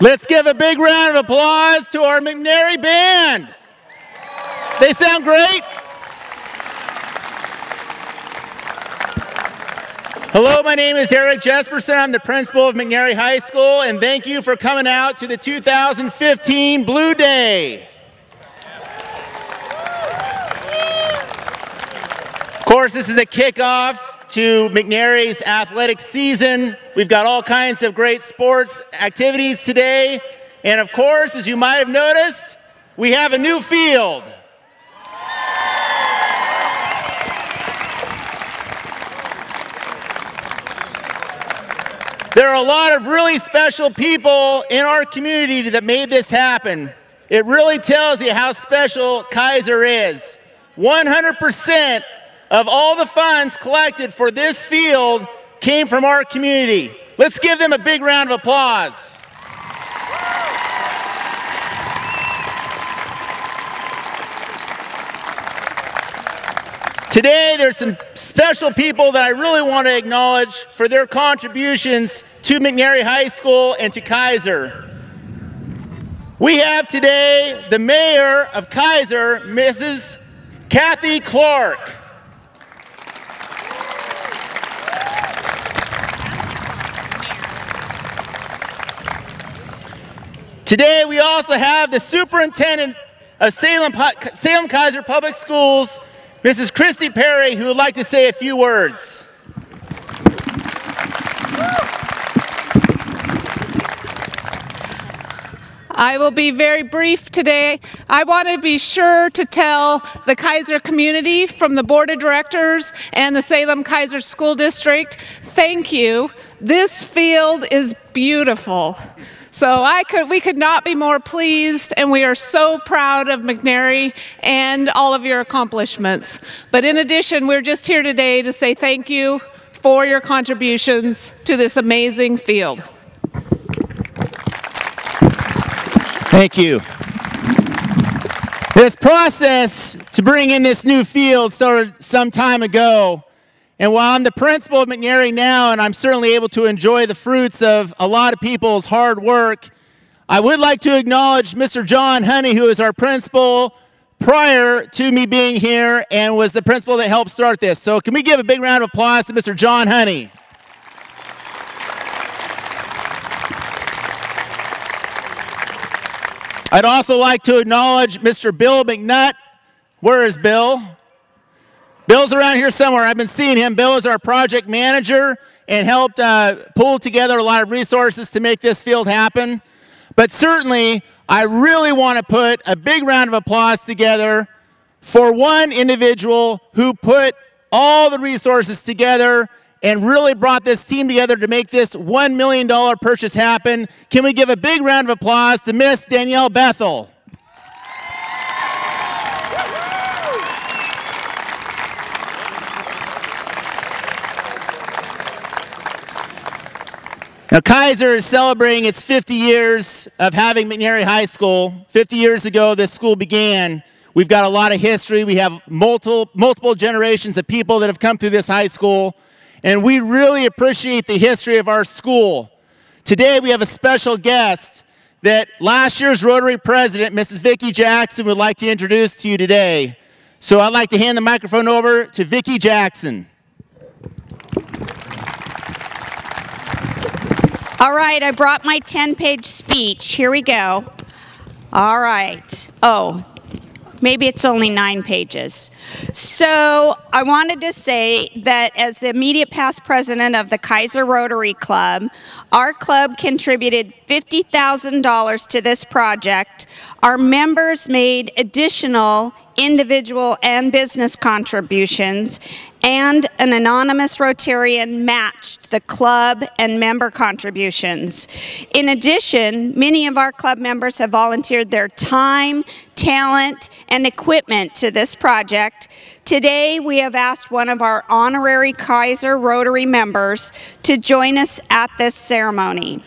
Let's give a big round of applause to our McNary band. They sound great. Hello, my name is Eric Jesperson. I'm the principal of McNary High School, and thank you for coming out to the 2015 Blue Day. Of course, this is a kickoff to McNary's athletic season. We've got all kinds of great sports activities today. And of course, as you might have noticed, we have a new field. There are a lot of really special people in our community that made this happen. It really tells you how special Kaiser is. 100% of all the funds collected for this field came from our community. Let's give them a big round of applause. Today, there's some special people that I really want to acknowledge for their contributions to McNary High School and to Kaiser. We have today the mayor of Kaiser, Mrs. Kathy Clark. Today, we also have the superintendent of Salem Kaiser Public Schools, Mrs. Christy Perry, who would like to say a few words. I will be very brief today. I want to be sure to tell the Kaiser community from the Board of Directors and the Salem Kaiser School District, thank you. This field is beautiful. So we could not be more pleased, and we are so proud of McNary and all of your accomplishments. But in addition, we're just here today to say thank you for your contributions to this amazing field. Thank you. This process to bring in this new field started some time ago. And while I'm the principal of McNary now, and I'm certainly able to enjoy the fruits of a lot of people's hard work, I would like to acknowledge Mr. John Honey, who is our principal prior to me being here and was the principal that helped start this. So can we give a big round of applause to Mr. John Honey? I'd also like to acknowledge Mr. Bill McNutt. Where is Bill? Bill's around here somewhere. I've been seeing him. Bill is our project manager and helped pull together a lot of resources to make this field happen. But certainly, I really want to put a big round of applause together for one individual who put all the resources together and really brought this team together to make this $1 million purchase happen. Can we give a big round of applause to Miss Danielle Bethel? Now, Kaiser is celebrating its 50 years of having McNary High School. 50 years ago, this school began. We've got a lot of history. We have multiple generations of people that have come through this high school, and we really appreciate the history of our school. Today, we have a special guest that last year's Rotary President, Mrs. Vicki Jackson, would like to introduce to you today. So I'd like to hand the microphone over to Vicki Jackson. All right, I brought my 10-page speech. Here we go. All right. Oh, maybe it's only 9 pages. So I wanted to say that as the immediate past president of the Kaiser Rotary Club, our club contributed $50,000 to this project. Our members made additional individual and business contributions, and an anonymous Rotarian matched the club and member contributions. In addition, many of our club members have volunteered their time, talent, and equipment to this project, today we have asked one of our honorary Kaiser Rotary members to join us at this ceremony.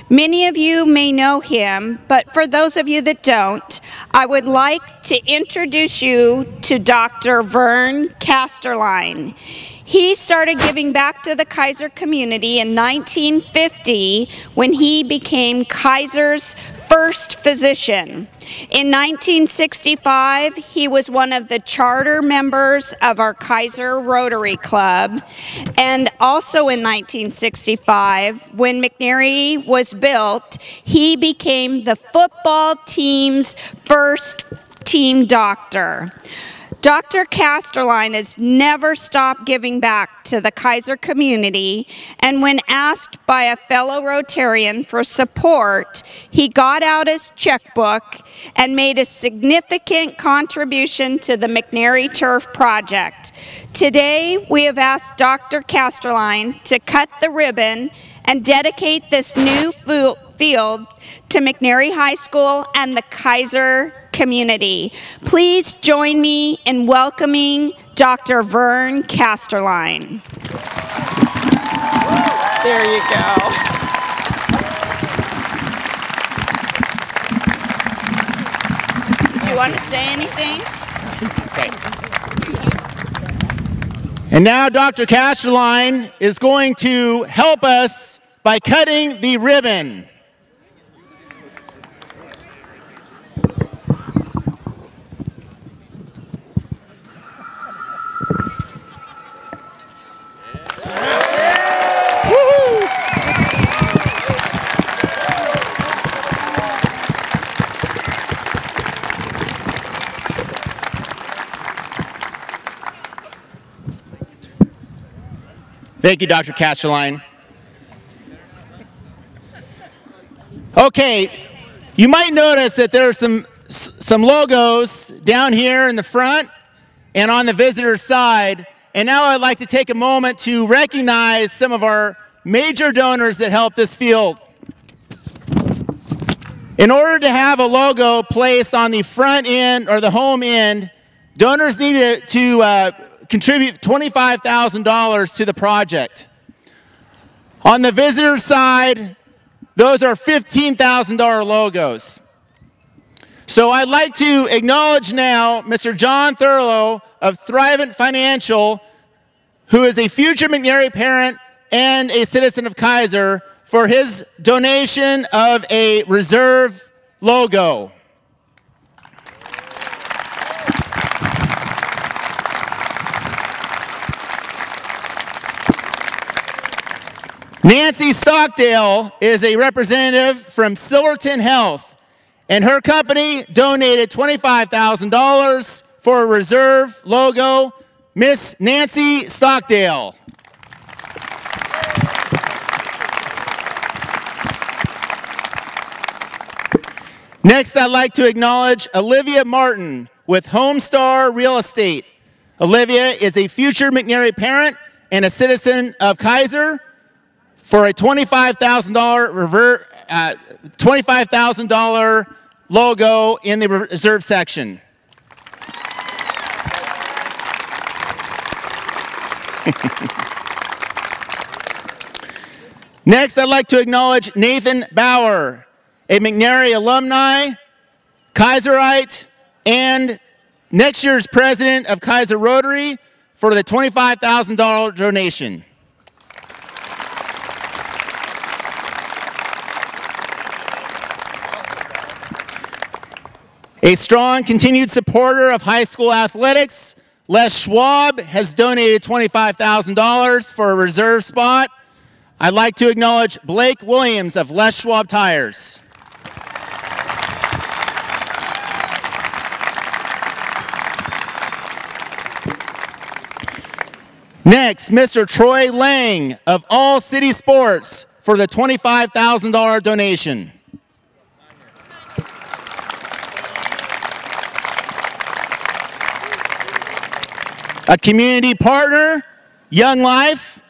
Many of you may know him, but for those of you that don't, I would like to introduce you to Dr. Vern Kasterlein. He started giving back to the Kaiser community in 1950 when he became Kaiser's first physician. In 1965, he was one of the charter members of our Kaiser Rotary Club. And also in 1965, when McNary was built, he became the football team's first team doctor. Dr. Kasterlein has never stopped giving back to the Kaiser community, and when asked by a fellow Rotarian for support, he got out his checkbook and made a significant contribution to the McNary Turf Project. Today, we have asked Dr. Kasterlein to cut the ribbon and dedicate this new field to McNary High School and the Kaiser community. Please join me in welcoming Dr. Vern Kasterlein. There you go. Did you want to say anything? Okay. And now Dr. Kasterlein is going to help us by cutting the ribbon. Thank you, Dr. Kasterlein. Okay, you might notice that there are some logos down here in the front and on the visitor side. And now I'd like to take a moment to recognize some of our major donors that help this field. In order to have a logo placed on the front end or the home end, donors need to contribute $25,000 to the project. On the visitor side, those are $15,000 logos. So I'd like to acknowledge now Mr. John Thurlow of Eventh Financial, who is a future McNary parent and a citizen of Kaiser, for his donation of a reserve logo. Nancy Stockdale is a representative from Silverton Health, and her company donated $25,000 for a reserve logo. Miss Nancy Stockdale. Next, I'd like to acknowledge Olivia Martin with Homestar Real Estate. Olivia is a future McNary parent and a citizen of Kaiser, for a $25,000 logo in the reserve section. Next, I'd like to acknowledge Nathan Bauer, a McNary alumni, Kaiserite, and next year's president of Kaiser Rotary, for the $25,000 donation. A strong continued supporter of high school athletics, Les Schwab has donated $25,000 for a reserve spot. I'd like to acknowledge Blake Williams of Les Schwab Tires. Next, Mr. Troy Lang of All City Sports for the $25,000 donation. A community partner, Young Life,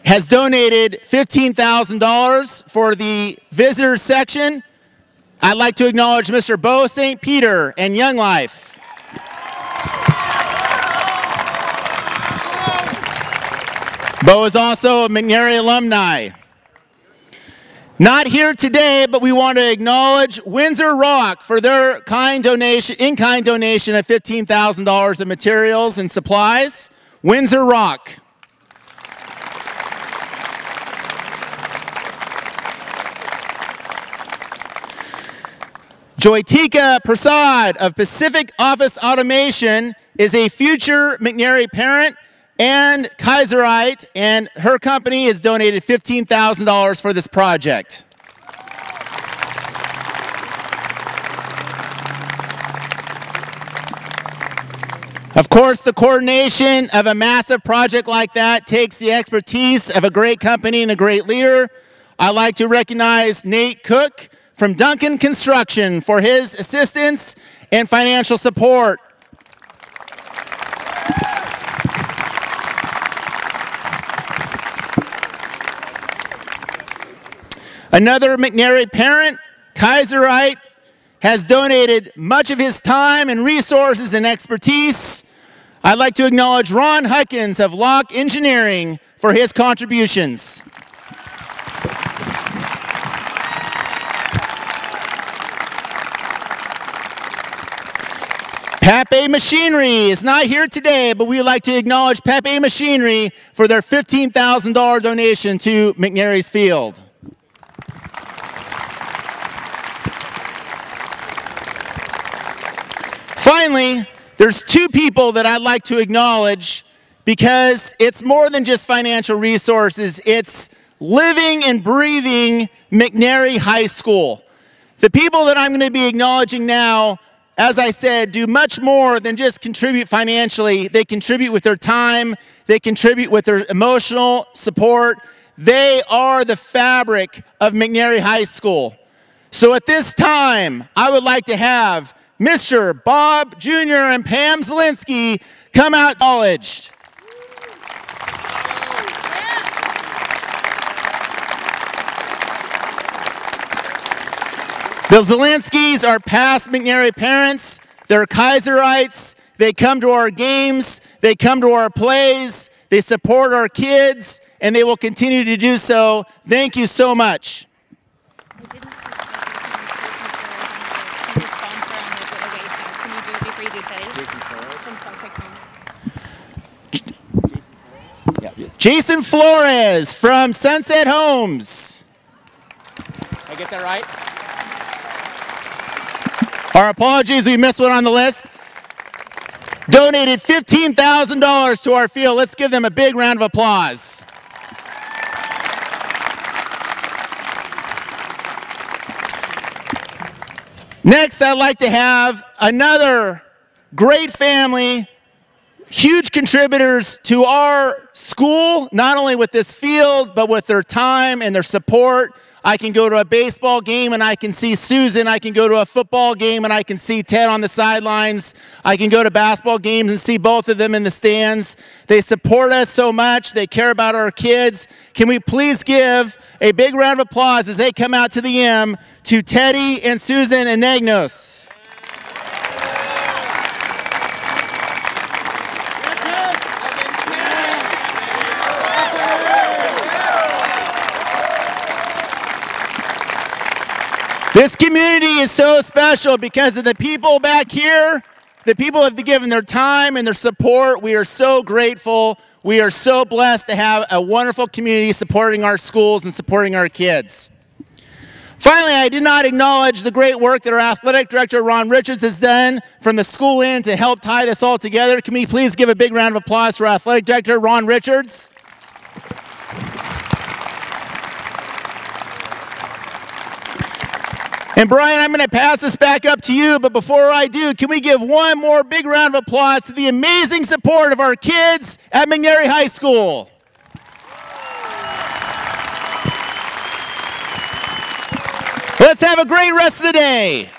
has donated $15,000 for the visitor section. I'd like to acknowledge Mr. Bo St. Peter and Young Life. Bo is also a McNary alumni. Not here today, but we want to acknowledge Windsor Rock for their in-kind donation of $15,000 of materials and supplies. Windsor Rock. Joytika Prasad of Pacific Office Automation is a future McNary parent and Kaiserite, and her company has donated $15,000 for this project. Of course, the coordination of a massive project like that takes the expertise of a great company and a great leader. I'd like to recognize Nate Cook from Duncan Construction for his assistance and financial support. Another McNary parent, Kaiserite, has donated much of his time and resources and expertise. I'd like to acknowledge Ron Huckins of Locke Engineering for his contributions. Pepe Machinery is not here today, but we'd like to acknowledge Pepe Machinery for their $15,000 donation to McNary's Field. Finally, there's two people that I'd like to acknowledge because it's more than just financial resources. It's living and breathing McNary High School. The people that I'm going to be acknowledging now, as I said, do much more than just contribute financially. They contribute with their time. They contribute with their emotional support. They are the fabric of McNary High School. So at this time, I would like to have Mr. Bob Jr. and Pam Zielinski come out acknowledged. The Zielinskis are past McNary parents. They're Kaiserites. They come to our games. They come to our plays. They support our kids, and they will continue to do so. Thank you so much. Jason Flores from Sunset Homes. Did I get that right? Our apologies, we missed one on the list. Donated $15,000 to our field. Let's give them a big round of applause. Next, I'd like to have another great family, huge contributors to our school, not only with this field, but with their time and their support. I can go to a baseball game and I can see Susan. I can go to a football game and I can see Ted on the sidelines. I can go to basketball games and see both of them in the stands. They support us so much. They care about our kids. Can we please give a big round of applause as they come out to the M to Teddy and Susan and Nagnos. This community is so special because of the people back here. The people have given their time and their support. We are so grateful. We are so blessed to have a wonderful community supporting our schools and supporting our kids. Finally, I did not acknowledge the great work that our athletic director, Ron Richards, has done from the school end to help tie this all together. Can we please give a big round of applause to our athletic director, Ron Richards? And Brian, I'm going to pass this back up to you, but before I do, can we give one more big round of applause to the amazing support of our kids at McNary High School? Let's have a great rest of the day.